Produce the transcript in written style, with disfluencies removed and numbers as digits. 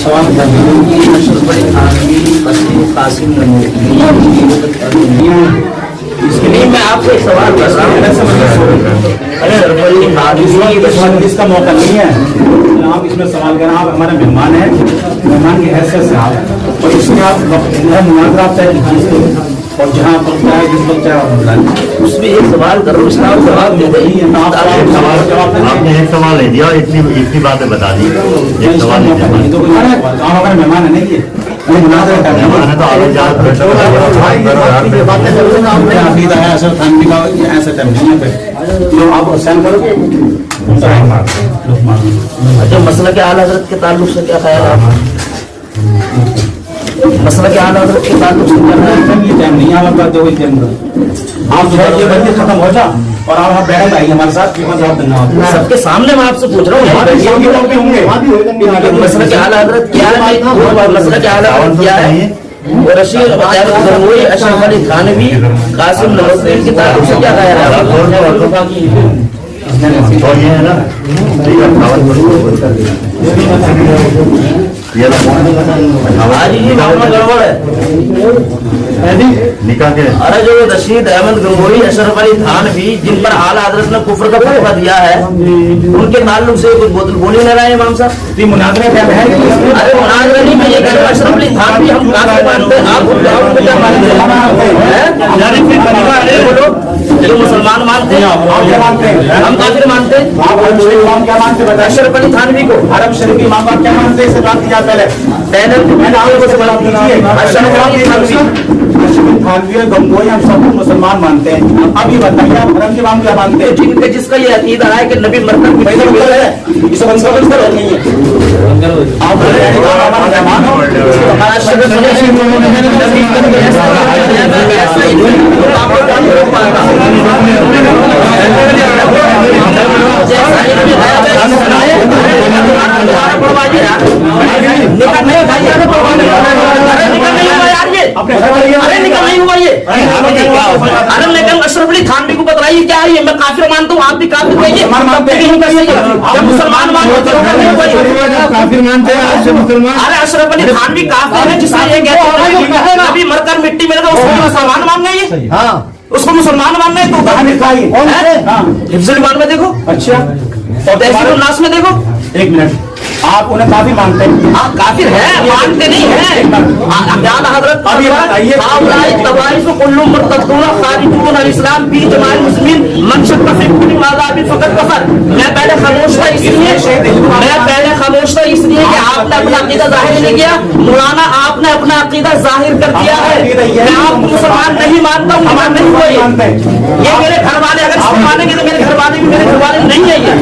सवाल कासिम इसके लिए मैं आपसे एक सवाल कर रहा हूँ। अरे इसका मौका नहीं है, आप इसमें सवाल करें। आप हमारे मेहमान हैं, मेहमान की हैसियत से आप और इसमें आप मुनाजरा तय और जहाँ पर चाहे जिस वक्त चाहे आप बुलाएं। उसमें एक सवाल करो, उसका आप जवाब दे दें। आपने एक सवाल नहीं दिया, इतनी बातें बता दी। एक सवाल नहीं दिया, आप हमारे मेहमान है नहीं ये मेहमान है तो आप ऐसा फैमिली का ऐसा टाइम नहीं है। जो आप सहन करो अच्छा। मसला के आला हज़रत के ताल्लुक से क्या ख्याल है? मसला के आला हज़रत के ताल्लुक से क्या ख्याल है? ये टाइम नहीं है हमारे पास, दो के अंदर आप जो है ये बंदी खत्म हो जा और आप बैठे आइए हमारे साथ, जवाब देना सबके सामने। मैं आपसे पूछ रहा हूँ मसला के आला हज़रत क्या है? मसला के आला हज़रत क्या है? रशीद अशरफ अली थानवी कासिम नवाज़ के ताल्लुक से क्या ख्याल है? और ये है ना, गड़बड़ है निकाह के। अरे जो रशीद अहमद गंगोई अशरफ अली थानवी जिन पर आला हज़रत ने कुफ्र का फतवा दिया है, उनके ताल्लुक से कुछ बोल ही न रहे हैं इमाम साहब। मुनाज़रा क्या है? अरे मुनाज़रा नहीं, मैं ये कह रहा हूँ अशरफ अली थानवी हम काफिर मानते हैं, आप क्या मानते हैं? बोलो जो मुसलमान मानते हैं हम काफिर मानते हैं। क्या मानते हैं? अशरफ अली थानवी को हरम शरीफ इमाम क्या मानते हैं? इसे बात किया पहले थानवी गंगोई हम सब मुसलमान मानते हैं। अब ये बताइए आप हरम के इमाम क्या मानते हैं? जिनके जिसका ये अकीदा है कि नबी मरकर है, इसे बंद करो नहीं है। अरे निकल नहीं हुआ ये। अरे लेकिन अशरफ अली थानवी को बताइए क्या है? मैं काफिर मानता हूँ, आप भी काफिर कहिए। जब मुसलमान मानते काफिर मानते हैं मुसलमान। अरे अशरफ अली थानवी काफिर है जिसने ये कहते हैं अभी मरकर मिट्टी में लगा, उसको मुसलमान मान गए। हाँ उसको मुसलमान मान गए तो हिफ्ज़ुल ईमान में देखो, अच्छा और तहसीरुन नास में देखो। एक मिनट, आप उन्हें काफिर मानते हैं? आप काफिर है, मानते नहीं है। आला हज़रत इस्लाम भी जमात मुस्लिमीन मन शक्का फी कुल्ली मज़ाहिब फ़क़त कफ़र। मैं पहले खामोश था इसलिए कि आपने अपना अकीदा जाहिर नहीं किया। मौलाना आपने अपना अकीदा जाहिर कर दिया है। मैं आपको मुसलमान नहीं मानता हूँ, नहीं हुआ ये मेरे घर वाले अगर इसको मानेंगे तो मेरे घर वाले भी मेरे घर वाले नहीं है। ये